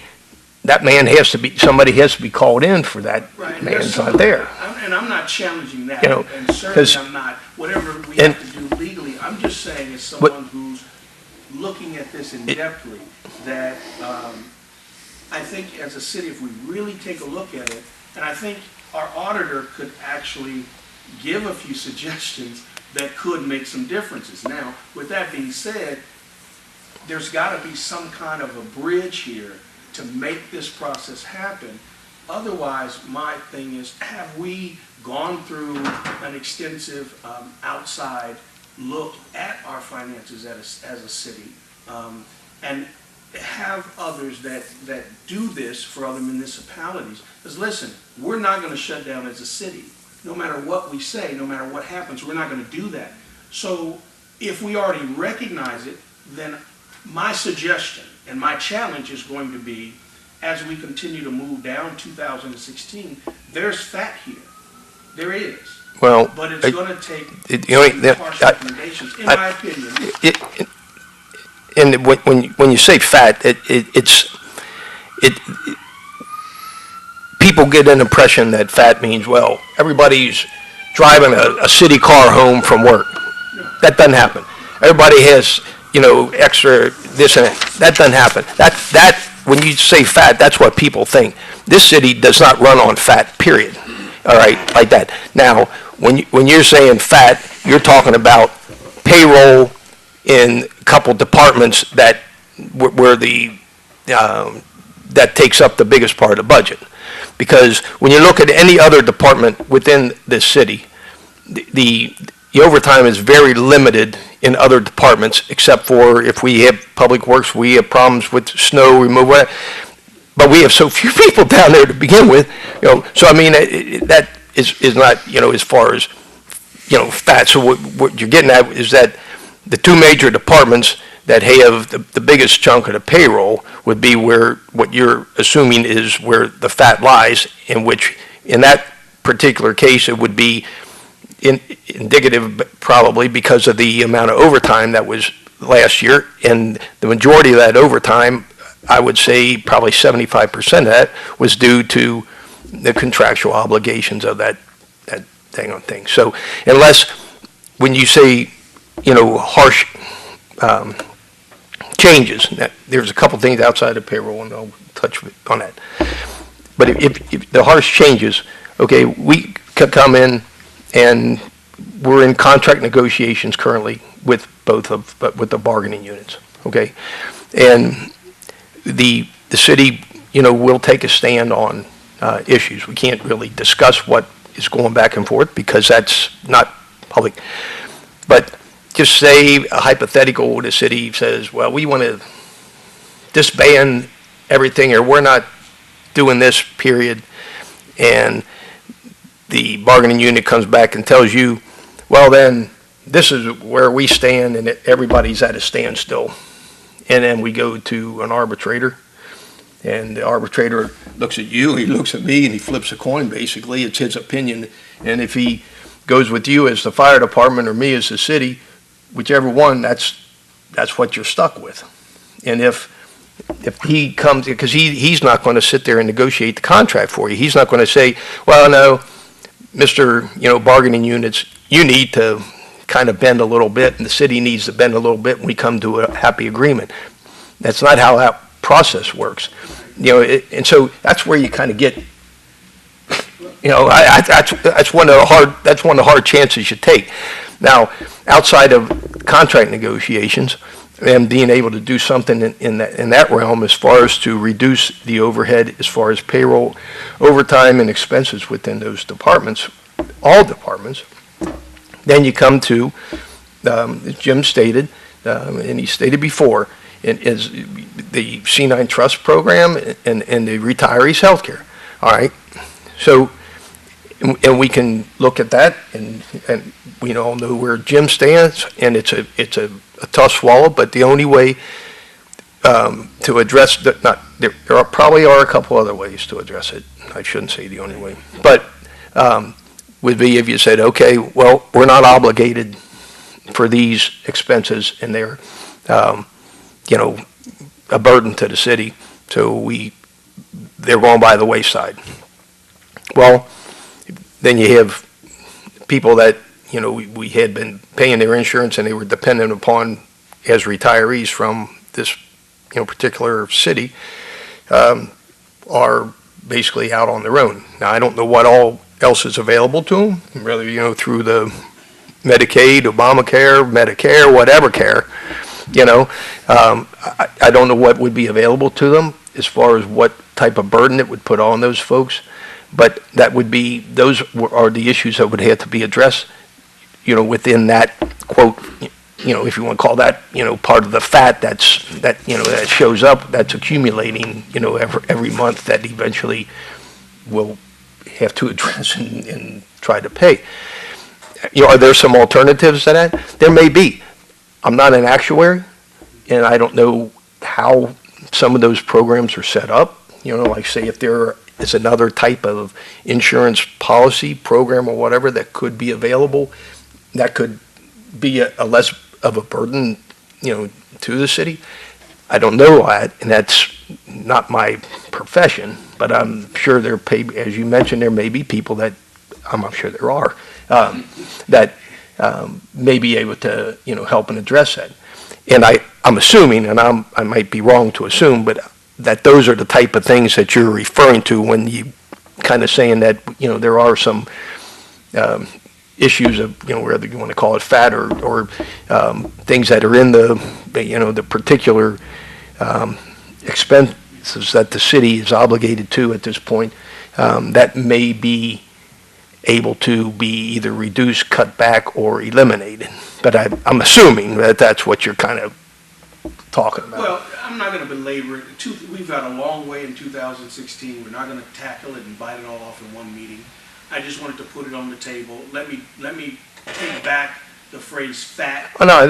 that man somebody has to be called in for that. Right, man's not there. And I'm not challenging that, You know, and certainly I'm not, whatever we have to do legally, I'm just saying as someone who's looking at this in depthly, that I think as a city, if we really take a look at it, and I think our auditor could actually give a few suggestions that could make some differences. Now, with that being said, there's got to be some kind of a bridge here to make this process happen Otherwise, my thing is, have we gone through an extensive outside look at our finances as a city? And have others that do this for other municipalities? Because listen, we're not going to shut down as a city. No matter what we say, no matter what happens, we're not going to do that. So if we already recognize it, then my suggestion and my challenge is going to be, as we continue to move down 2016, there's fat here. There is. Well, But it's going to take harsh recommendations, in I- my opinion. And when you say fat, people get an impression that fat means, well, everybody's driving a city car home from work. That doesn't happen. Everybody has, extra this and that. That doesn't happen. When you say fat, that's what people think. This city does not run on fat, period. All right, like that. Now, when you're saying fat, you're talking about payroll in a couple departments that takes up the biggest part of the budget. Because when you look at any other department within this city, the overtime is very limited in other departments, except for if we have public works, we have problems with snow removal. But we have so few people down there to begin with, so I mean, that is not, as far as, fat. So what you're getting at is that the two major departments that have the biggest chunk of the payroll would be where, what you're assuming is where the fat lies, in which, in that particular case, it would be indicative probably because of the amount of overtime that was last year. And the majority of that overtime, I would say probably 75% of that was due to the contractual obligations of that thing. So unless, when you say, harsh changes, there's a couple things outside of payroll, and I'll touch on that. But if the harsh changes, okay, we could come in, and we're in contract negotiations currently with with the bargaining units, okay? And the city, will take a stand on issues. We can't really discuss what is going back and forth because that's not public. But just say a hypothetical, the city says, well, we want to disband everything, or we're not doing this, period. And the bargaining unit comes back and tells you, well, then this is where we stand, and everybody's at a standstill. And then we go to an arbitrator, and the arbitrator looks at you, he looks at me, and he flips a coin, basically. It's his opinion. And if he goes with you as the fire department or me as the city, whichever one, that's what you're stuck with. And if he comes, because he's not going to sit there and negotiate the contract for you. He's not going to say, well, no, Mr. Bargaining units, you need to kind of bend a little bit, and the city needs to bend a little bit, and we come to a happy agreement. That's not how that process works. And so that's where you kind of get, that's one of the hard chances you take. Now, outside of contract negotiations and being able to do something in that realm as far as to reduce the overhead as far as payroll, overtime, and expenses within those departments, all departments, then you come to, as Jim stated, and he stated before, is the C9 Trust Program and the retirees' health care. All right? So, and we can look at that, and we all know where Jim stands, and it's a tough swallow, but the only way to address there probably are a couple other ways to address it. I shouldn't say the only way, but would be if you said, okay, well, we're not obligated for these expenses, and they're a burden to the city, so they're going by the wayside. Well, then you have people that, we had been paying their insurance and they were dependent upon as retirees from this, particular city, are basically out on their own. Now, I don't know what all else is available to them, whether, through the Medicaid, Obamacare, Medicare, whatever care, I don't know what would be available to them. as far as what type of burden it would put on those folks. But that would be, are the issues that would have to be addressed, within that quote, if you want to call that, part of the fat that shows up, that's accumulating, every month that eventually we'll have to address and try to pay. Are there some alternatives to that? There may be. I'm not an actuary, and I don't know how some of those programs are set up. Like say if there is another type of insurance policy program or whatever that could be available, that could be a less of a burden, to the city. I don't know that, and that's not my profession, but I'm sure as you mentioned, there may be people that, I'm not sure there are, that may be able to, help and address that. And I'm assuming, and I might be wrong to assume, but that those are the type of things that you're referring to when you kind of saying that, there are some issues of, whether you want to call it fat or things that are in the particular expenses that the city is obligated to at this point, that may be able to be either reduced, cut back, or eliminated. But I'm assuming that that's what you're kind of talking about. Well, I'm not going to belabor it. We've got a long way in 2016. We're not going to tackle it and bite it all off in one meeting. I just wanted to put it on the table. Let me take back the phrase fat. Oh, no,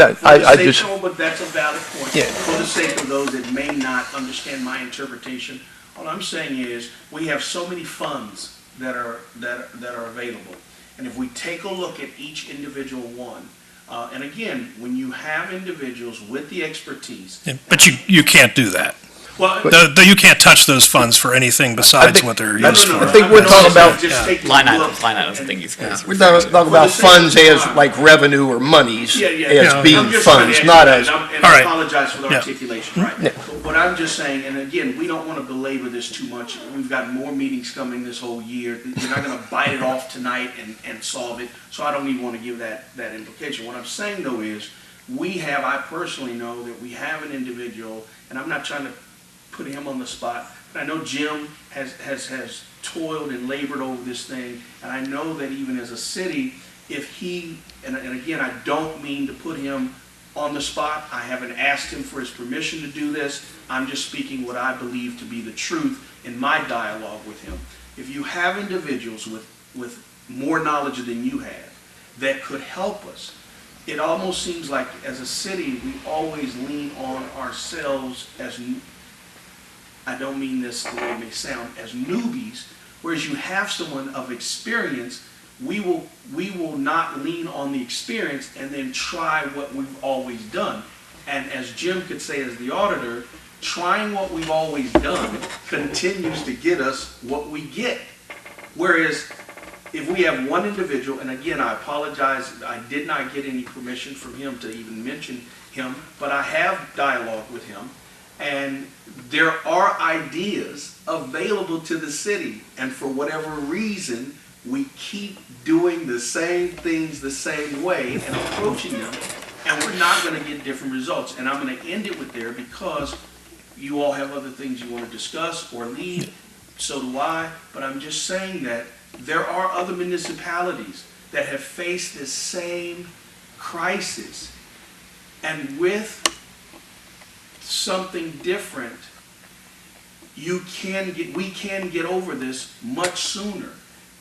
But that's a valid point. Yeah. For the sake of those that may not understand my interpretation, all I'm saying is we have so many funds that are available, and if we take a look at each individual one, and again, when you have individuals with the expertise, Yeah, but you can't do that. well, You can't touch those funds for anything besides what they're used for. I think we're talking about just take a Line look items, I and- think he's guys. We're talking about funds as like revenue or monies as I'm being just trying to funds, add not to that, as. and All I right. apologize for the Yeah. articulation, right? Yeah. But what I'm just saying, and again, we don't want to belabor this too much. We've got more meetings coming this whole year. You're not going to bite it off tonight and solve it, so I don't even want to give that implication. What I'm saying, though, is I personally know that we have an individual, and I'm not trying to put him on the spot, but I know Jim has toiled and labored over this thing, and I know that even as a city, if he, and again, I don't mean to put him on the spot. I haven't asked him for his permission to do this. I'm just speaking what I believe to be the truth in my dialogue with him. If you have individuals with more knowledge than you have that could help us, it almost seems like as a city, we always lean on ourselves as, I don't mean this the way it may sound, as newbies, whereas you have someone of experience, we will not lean on the experience and then try what we've always done. And as Jim could say as the auditor, trying what we've always done continues to get us what we get. Whereas if we have one individual, and again, I apologize, I did not get any permission from him to even mention him, but I have dialogue with him, and there are ideas available to the city, and for whatever reason, we keep doing the same things the same way and approaching them, and we're not going to get different results. And I'm going to end it with there because you all have other things you want to discuss or lead, so do I, but I'm just saying that there are other municipalities that have faced this same crisis, and with something different, we can get over this much sooner.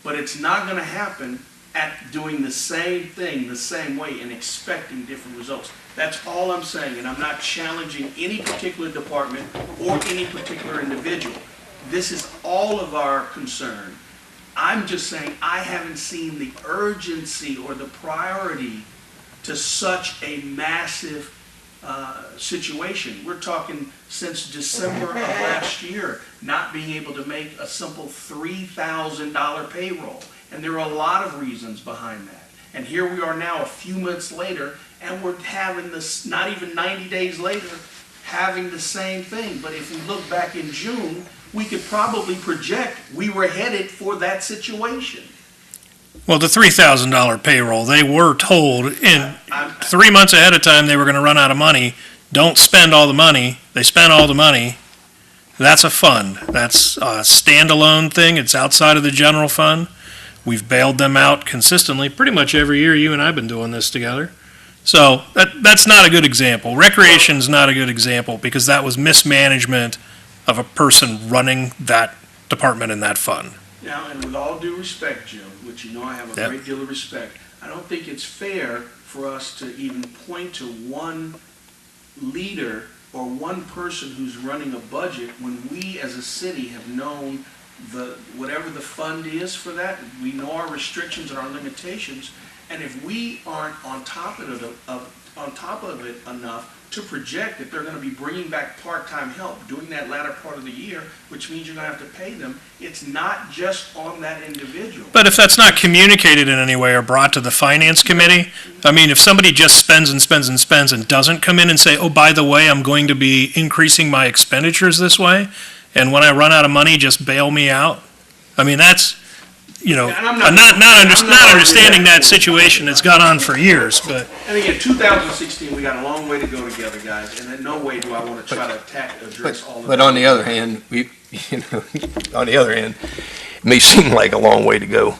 But it's not going to happen at doing the same thing the same way and expecting different results. That's all I'm saying, and I'm not challenging any particular department or any particular individual. This is all of our concern. I'm just saying I haven't seen the urgency or the priority to such a massive situation. We're talking since December of last year, not being able to make a simple $3,000 payroll. And there are a lot of reasons behind that. And here we are now a few months later, and we're having this, not even 90 days later, having the same thing. But if we look back in June, we could probably project we were headed for that situation. Well, the $3,000 payroll, they were told in 3 months ahead of time they were going to run out of money. Don't spend all the money. They spent all the money. That's a fund. That's a standalone thing. It's outside of the general fund. We've bailed them out consistently, pretty much every year you and I have been doing this together. So that's not a good example. Recreation's not a good example because that was mismanagement of a person running that department in that fund. Now, and with all due respect, Jim, which you know I have a Yep. great deal of respect, I don't think it's fair for us to even point to one leader or one person who's running a budget when we as a city have known whatever the fund is for that, we know our restrictions and our limitations, and if we aren't on top of it enough to project that they're going to be bringing back part-time help during that latter part of the year, which means you're going to have to pay them, it's not just on that individual. But if that's not communicated in any way or brought to the finance committee, I mean, if somebody just spends and spends and spends and doesn't come in and say, oh, by the way, I'm going to be increasing my expenditures this way, and when I run out of money, just bail me out. I mean, that's, And I'm not understanding that situation that's gone on for years, but. And again, 2016, we got a long way to go together, guys, and in no way do I want to try to address all of that. But on the other hand, on the other hand, it may seem like a long way to go,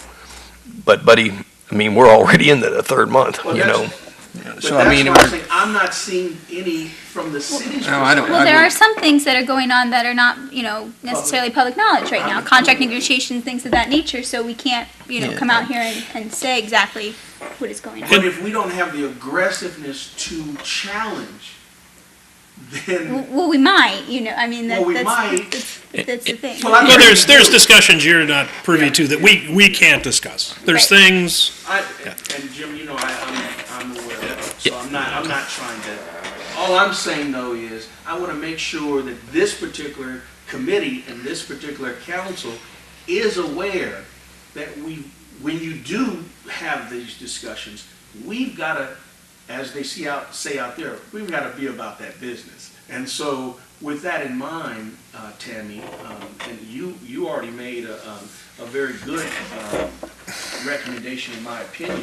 but buddy, I mean, we're already into the third month, Well, you know? But So I mean, that's why I'm saying, I'm not seeing any from the city's No, I don't- perspective. Well, there are some things that are going on that are not, necessarily public knowledge right now, contract negotiations, things of that nature, so we can't, Yeah. come out here and say exactly what is going on. But if we don't have the aggressiveness to challenge, then, Well, we might, I mean, Well, we that's might. that's the thing. Well, I'm- Well, there's discussions you're not privy to that we can't discuss. There's Right. things, and Jim, I'm aware of it, so I'm not trying to, all I'm saying though is, I want to make sure that this particular committee and this particular council is aware that when you do have these discussions, we've got to, as they say out there, we've got to be about that business. And so with that in mind, Tammy, and you already made a very good recommendation in my opinion,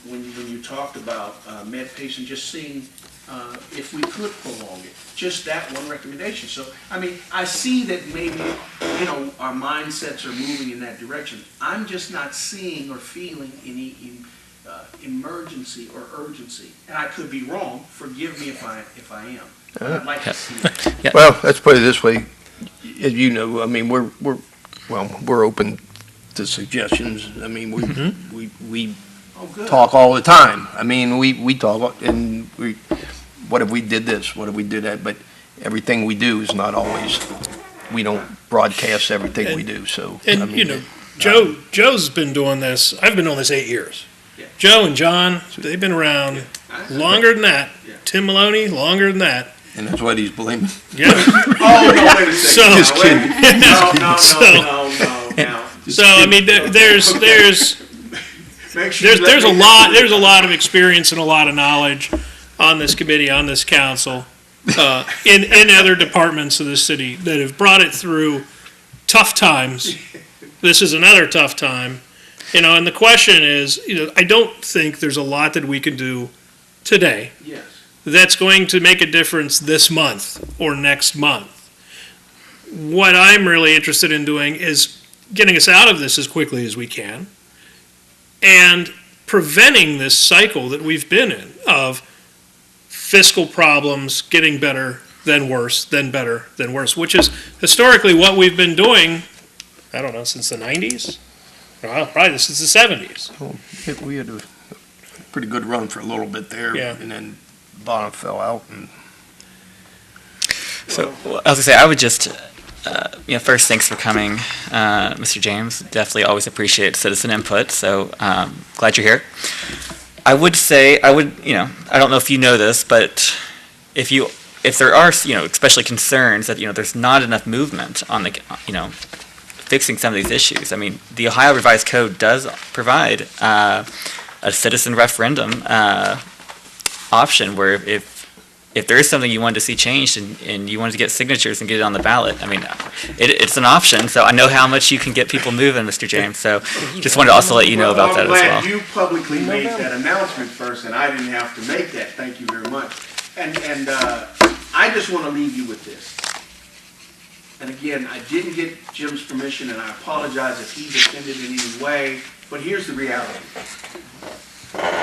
when you talked about MedPace and just seeing if we could prolong it. Just that one recommendation. So, I mean, I see that maybe, our mindsets are moving in that direction. I'm just not seeing or feeling any emergency or urgency. And I could be wrong. Forgive me if I am. But I'd like to see that. Well, let's put it this way, as you know, I mean, we're open to suggestions. I mean, we Oh, good. talk all the time. I mean, we talk, and what if we did this, what if we did that, but everything we do is not always, we don't broadcast everything we do, so. I and, mean, Joe's been doing this, I've been doing this 8 years. Yeah. Joe and John, they've been around longer than that. Yeah. Tim Maloney, longer than that. And that's what he's blaming. Yeah. Oh, no, wait a second. So- No, Just wait. kidding. No. So, I mean, there's Make sure you let there's a me- lot, there's a lot of experience and a lot of knowledge on this committee, on this council, in other departments of the city that have brought it through tough times. This is another tough time, and the question is, I don't think there's a lot that we can do today Yes. that's going to make a difference this month or next month. What I'm really interested in doing is getting us out of this as quickly as we can and preventing this cycle that we've been in of fiscal problems getting better, then worse, then better, then worse, which is historically what we've been doing, I don't know, since the 90s? Well, probably since the 70s. We had a pretty good run for a little bit there, Yeah. and then bottom fell out, and So, well, I was gonna say, I would just, first, thanks for coming, Mr. James. Definitely always appreciate citizen input, so glad you're here. I would say, I don't know if you know this, but if there are, especially concerns that, there's not enough movement on the, fixing some of these issues. I mean, the Ohio Revised Code does provide a citizen referendum option where if there is something you wanted to see changed and you wanted to get signatures and get it on the ballot, I mean, it's an option. So I know how much you can get people moving, Mr. James. So just wanted to also let you know about that as well. I'm glad you publicly made that announcement first, and I didn't have to make that. Thank you very much. And I just want to leave you with this. And again, I didn't get Jim's permission, and I apologize if he's offended in any way, but here's the reality.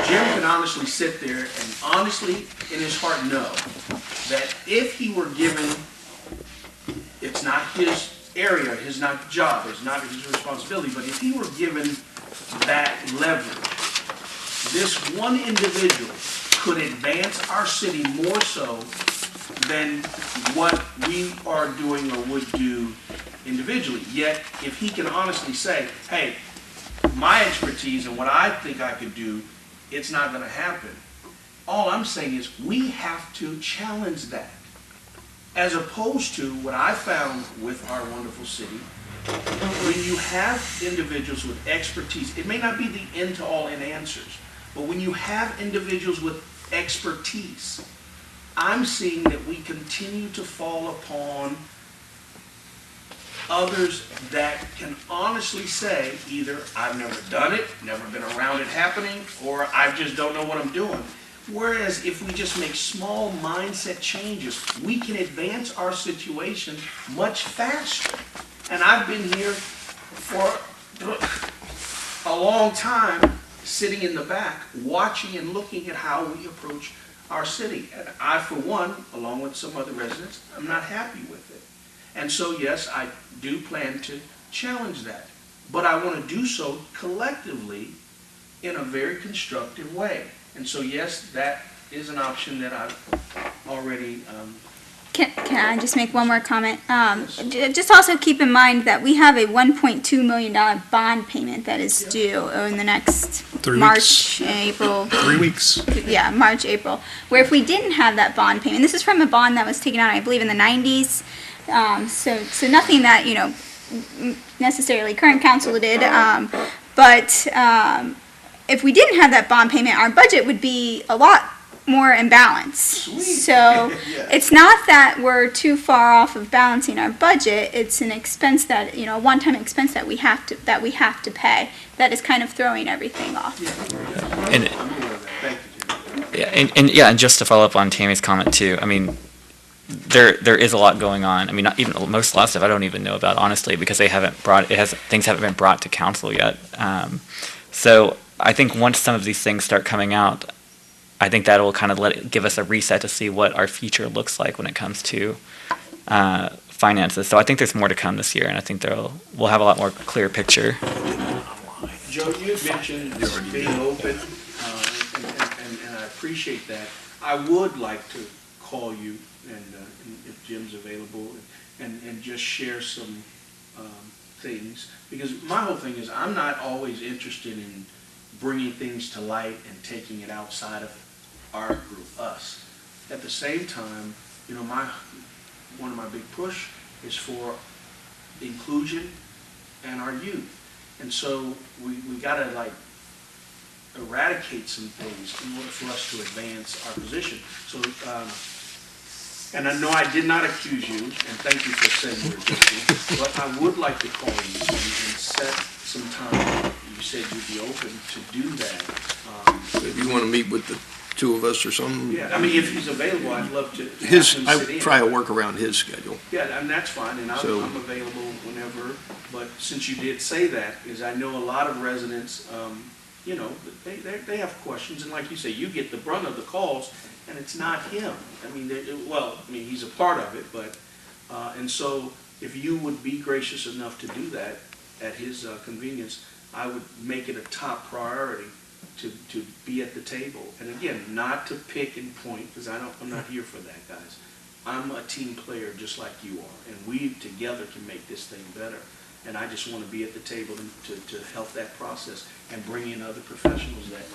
Jim can honestly sit there and honestly, in his heart, know that if he were given, it's not his area, his not job, it's not his responsibility, but if he were given that leverage, this one individual could advance our city more so than what we are doing or would do individually. Yet, if he can honestly say, hey, my expertise and what I think I could do, it's not going to happen. All I'm saying is we have to challenge that. As opposed to what I found with our wonderful city, when you have individuals with expertise, it may not be the end to all end answers, but when you have individuals with expertise, I'm seeing that we continue to fall upon others that can honestly say either I've never done it, never been around it happening, or I just don't know what I'm doing. Whereas if we just make small mindset changes, we can advance our situation much faster. And I've been here for a long time, sitting in the back, watching and looking at how we approach our city. And I, for one, along with some other residents, I'm not happy with it. And so, yes, I do plan to challenge that. But I want to do so collectively in a very constructive way. And so, yes, that is an option that I've already... Can I just make one more comment? Just also keep in mind that we have a $1.2 million bond payment that is due in the next 3 March, weeks. April. 3 weeks. Yeah, March, April. Where if we didn't have that bond payment, this is from a bond that was taken out, I believe, in the 90s. So nothing that, necessarily current council did. But if we didn't have that bond payment, our budget would be a lot more in balance. So it's not that we're too far off of balancing our budget. It's an expense that, a one-time expense that we have to pay that is kind of throwing everything off. And, I'm aware of that. Thank you, Jim. and just to follow up on Tammy's comment too, I mean, there is a lot going on. I mean, not even most of stuff I don't even know about, honestly, because things haven't been brought to council yet. So I think once some of these things start coming out, I think that will kind of give us a reset to see what our future looks like when it comes to finances. So I think there's more to come this year, and I think we'll have a lot more clear picture. Joe, you had mentioned being open, and I appreciate that. I would like to call you, and if Jim's available, and just share some things. Because my whole thing is I'm not always interested in bringing things to light and taking it outside of our group, us. At the same time, one of my big push is for inclusion and our youth. And so we gotta eradicate some things in order for us to advance our position. So, and I know I did not accuse you, and thank you for saying you're guilty, but I would like to call you and set some time. You said you'd be open to do that. If you want to meet with the two of us or something. Yeah, I mean, if he's available, I'd love to have him I sit in. try to work around his schedule. Yeah, and that's fine, and I'm available whenever. But since you did say that, is I know a lot of residents, they have questions, and like you say, you get the brunt of the calls, and it's not him. I mean, he's a part of it, but and so if you would be gracious enough to do that at his convenience, I would make it a top priority to be at the table. And again, not to pick and point, because I'm not here for that, guys. I'm a team player just like you are, and we together can make this thing better. And I just want to be at the table to help that process and bring in other professionals that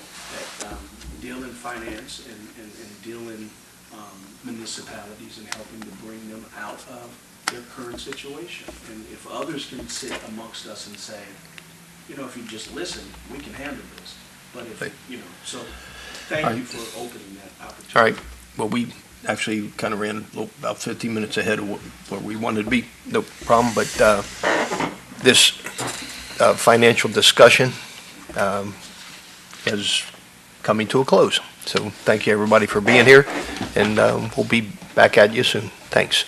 deal in finance and deal in municipalities and helping to bring them out of their current situation. And if others can sit amongst us and say, if you just listen, we can handle this. But so thank you for opening that opportunity. All right. Well, we actually kind of ran about 15 minutes ahead of where we wanted to be. No problem. But this financial discussion is coming to a close. So thank you, everybody, for being here. And we'll be back at you soon. Thanks.